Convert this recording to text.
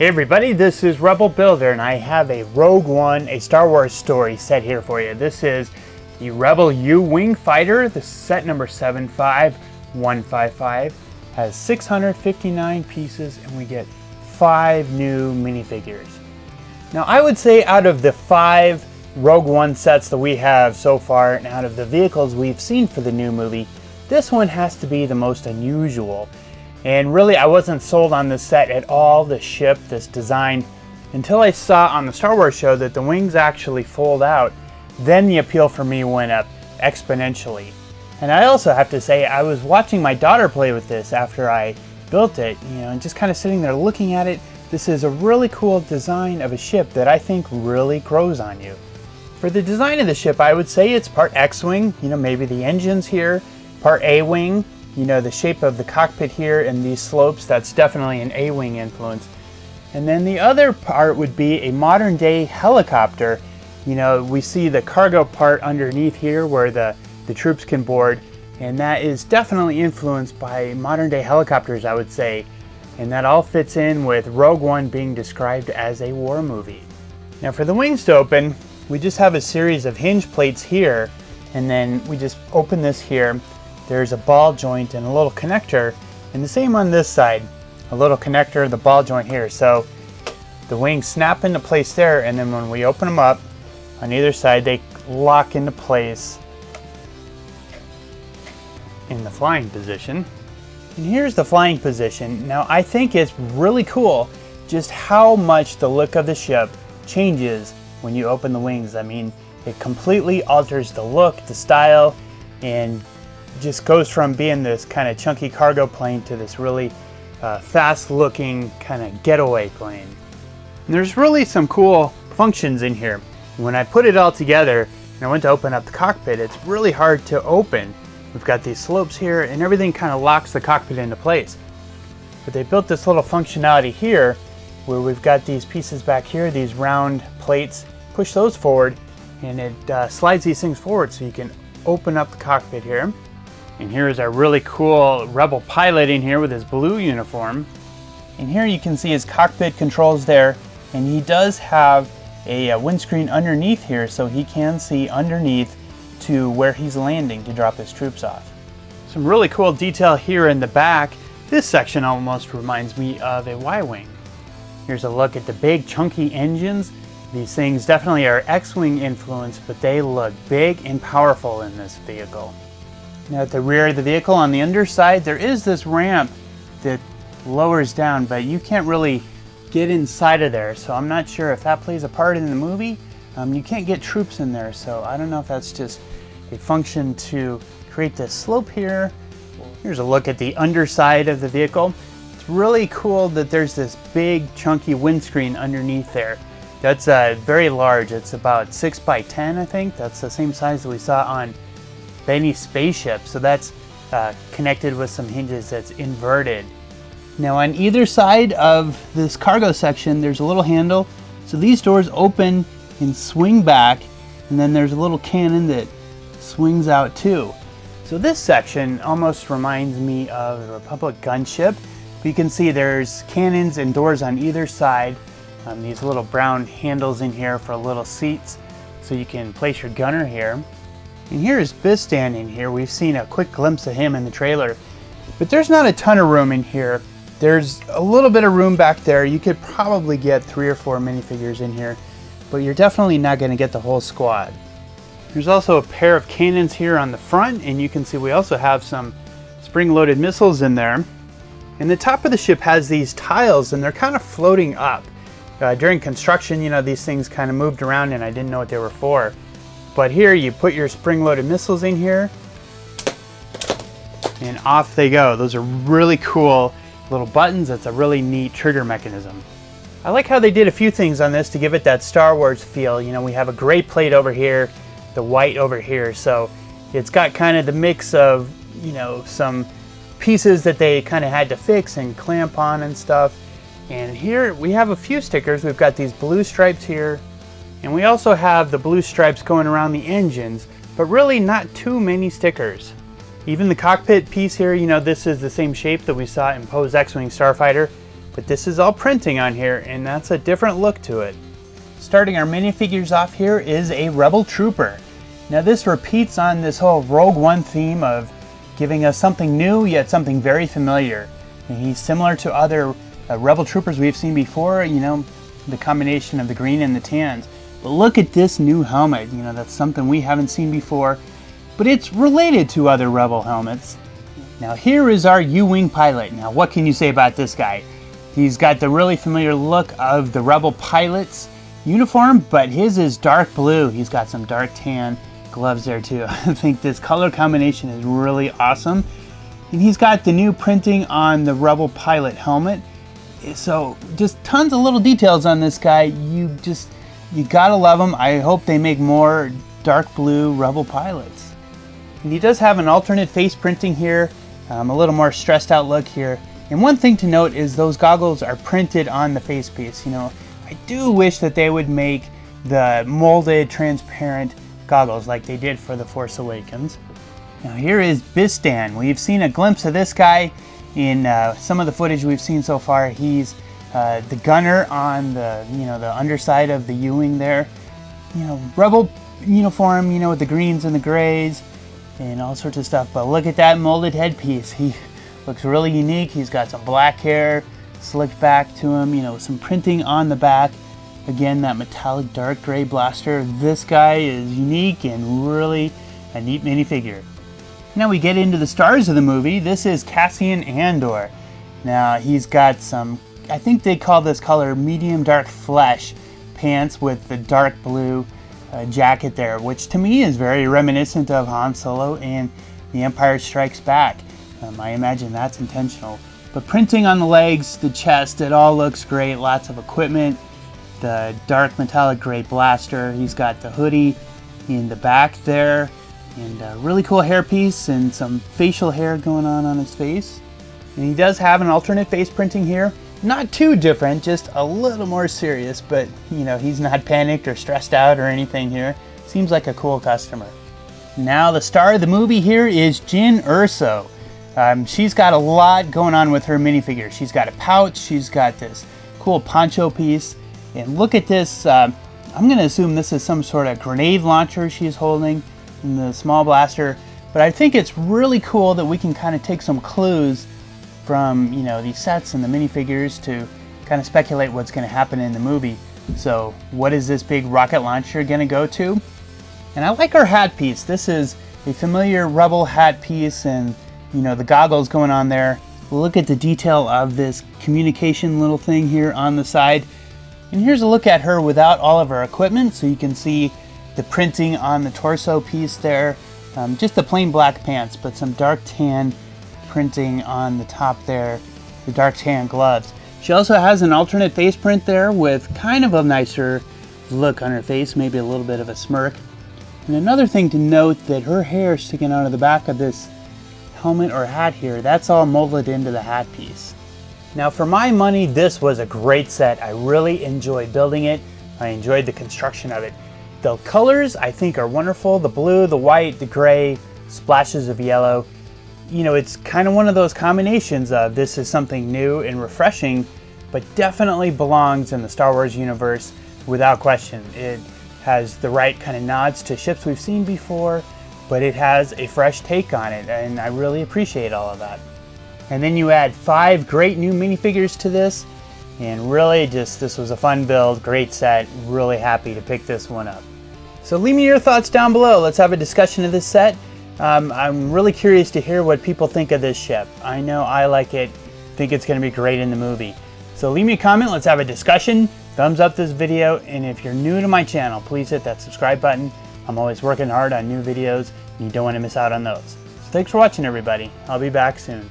Hey everybody, this is Rebel Builder and I have a Rogue One, a Star Wars story set here for you. This is the Rebel U-Wing Fighter. This is set number 75155. Has 659 pieces and we get 5 new minifigures. Now I would say out of the 5 Rogue One sets that we have so far and out of the vehicles we've seen for the new movie, this one has to be the most unusual. And really, I wasn't sold on this set at all, this ship, this design, until I saw on the Star Wars show that the wings actually fold out. Then the appeal for me went up exponentially. And I also have to say, I was watching my daughter play with this after I built it, and just kind of sitting there looking at it. This is a really cool design of a ship that I think really grows on you. For the design of the ship, I would say it's part X-Wing, maybe the engines here, part A-Wing. The shape of the cockpit here and these slopes, that's definitely an A-Wing influence. And then the other part would be a modern day helicopter. We see the cargo part underneath here where the troops can board, and that is definitely influenced by modern day helicopters, I would say. And that all fits in with Rogue One being described as a war movie. Now for the wings to open, we just have a series of hinge plates here, and then we just open this here. There's a ball joint and a little connector, and the same on this side, a little connector, the ball joint here. So the wings snap into place there, and then when we open them up on either side, they lock into place in the flying position. And here's the flying position. Now I think it's really cool just how much the look of the ship changes when you open the wings. I mean, it completely alters the look, the style, and just goes from being this kind of chunky cargo plane to this really fast looking kind of getaway plane. And there's really some cool functions in here. When I put it all together and I went to open up the cockpit, it's really hard to open. We've got these slopes here and everything kind of locks the cockpit into place. But they built this little functionality here where we've got these pieces back here, these round plates. Push those forward and it slides these things forward so you can open up the cockpit here. And here is our really cool Rebel pilot in here with his blue uniform. And here you can see his cockpit controls there. And he does have a windscreen underneath here so he can see underneath to where he's landing to drop his troops off. Some really cool detail here in the back. This section almost reminds me of a Y-Wing. Here's a look at the big chunky engines. These things definitely are X-Wing influenced, but they look big and powerful in this vehicle. Now at the rear of the vehicle on the underside, there is this ramp that lowers down, but you can't really get inside of there. So I'm not sure if that plays a part in the movie. You can't get troops in there, so I don't know if that's just a function to create this slope here. Here's a look at the underside of the vehicle. It's really cool that there's this big chunky windscreen underneath there. That's very large. It's about 6 by 10, I think. That's the same size that we saw on any spaceship, so that's connected with some hinges that's inverted. Now on either side of this cargo section there's a little handle, so these doors open and swing back, and then there's a little cannon that swings out too. So this section almost reminds me of the Republic gunship. You can see there's cannons and doors on either side. These little brown handles in here for little seats so you can place your gunner here. And here is Bistan in here. We've seen a quick glimpse of him in the trailer, but there's not a ton of room in here. There's a little bit of room back there. You could probably get 3 or 4 minifigures in here, but you're definitely not going to get the whole squad. There's also a pair of cannons here on the front, and you can see we also have some spring-loaded missiles in there. And the top of the ship has these tiles, and they're kind of floating up. During construction, these things kind of moved around, and I didn't know what they were for. But here you put your spring-loaded missiles in here and off they go. Those are really cool little buttons. That's a really neat trigger mechanism. I like how they did a few things on this to give it that Star Wars feel. We have a gray plate over here, the white over here. So it's got kind of the mix of, some pieces that they kind of had to fix and clamp on and stuff. And here we have a few stickers. We've got these blue stripes here. And we also have the blue stripes going around the engines, but really not too many stickers. Even the cockpit piece here, this is the same shape that we saw in Poe's X-Wing Starfighter, but this is all printing on here, and that's a different look to it. Starting our minifigures off here is a Rebel Trooper. Now this repeats on this whole Rogue One theme of giving us something new, yet something very familiar. And he's similar to other Rebel Troopers we've seen before, you know, the combination of the green and the tans. But look at this new helmet, you know, that's something we haven't seen before, but it's related to other Rebel helmets. Now here is our U-Wing pilot. Now what can you say about this guy? He's got the really familiar look of the Rebel pilot's uniform, but his is dark blue. He's got some dark tan gloves there too. I think this color combination is really awesome. And he's got the new printing on the Rebel pilot helmet. So just tons of little details on this guy. You gotta love him. I hope they make more dark blue Rebel pilots. And he does have an alternate face printing here, a little more stressed out look here. And one thing to note is those goggles are printed on the face piece. You know, I do wish that they would make the molded transparent goggles like they did for The Force Awakens. Now here is Bistan. We've seen a glimpse of this guy in some of the footage we've seen so far. He's the gunner on the, you know, the underside of the U-Wing there. You know, Rebel uniform, you know, with the greens and the grays and all sorts of stuff. But look at that molded headpiece. He looks really unique. He's got some black hair slicked back to him, you know, some printing on the back. Again, that metallic dark gray blaster. This guy is unique and really a neat minifigure. Now we get into the stars of the movie. This is Cassian Andor. Now he's got some, I think they call this color medium dark flesh pants with the dark blue jacket there, which to me is very reminiscent of Han Solo and The Empire Strikes Back. I imagine that's intentional. But printing on the legs, the chest, it all looks great. Lots of equipment. The dark metallic gray blaster. He's got the hoodie in the back there. And a really cool hairpiece and some facial hair going on his face. And he does have an alternate face printing here. Not too different, just a little more serious, but you know, he's not panicked or stressed out or anything here. Seems like a cool customer. Now the star of the movie here is Jyn Erso. She's got a lot going on with her minifigure. She's got a pouch, she's got this cool poncho piece, and look at this, I'm gonna assume this is some sort of grenade launcher she's holding in the small blaster, but I think it's really cool that we can kind of take some clues from, you know, these sets and the minifigures to kind of speculate what's going to happen in the movie. So what is this big rocket launcher going to go to? And I like our hat piece. This is a familiar Rebel hat piece, and you know, the goggles going on there. Look at the detail of this communication little thing here on the side. And here's a look at her without all of her equipment, so you can see the printing on the torso piece there. Just the plain black pants, but some dark tan printing on the top there, the dark tan gloves. She also has an alternate face print there with kind of a nicer look on her face, maybe a little bit of a smirk. And another thing to note, that her hair sticking out of the back of this helmet or hat here, that's all molded into the hat piece. Now for my money, this was a great set. I really enjoyed building it. I enjoyed the construction of it. The colors I think are wonderful. The blue, the white, the gray, splashes of yellow. You know, it's kind of one of those combinations of this is something new and refreshing, but definitely belongs in the Star Wars universe without question. It has the right kind of nods to ships we've seen before, but it has a fresh take on it, and I really appreciate all of that. And then you add 5 great new minifigures to this, and really just, this was a fun build, great set, really happy to pick this one up. So leave me your thoughts down below. Let's have a discussion of this set. I'm really curious to hear what people think of this ship. I know I like it, think it's going to be great in the movie. So leave me a comment, let's have a discussion, thumbs up this video, and if you're new to my channel, please hit that subscribe button. I'm always working hard on new videos, and you don't want to miss out on those. So thanks for watching, everybody. I'll be back soon.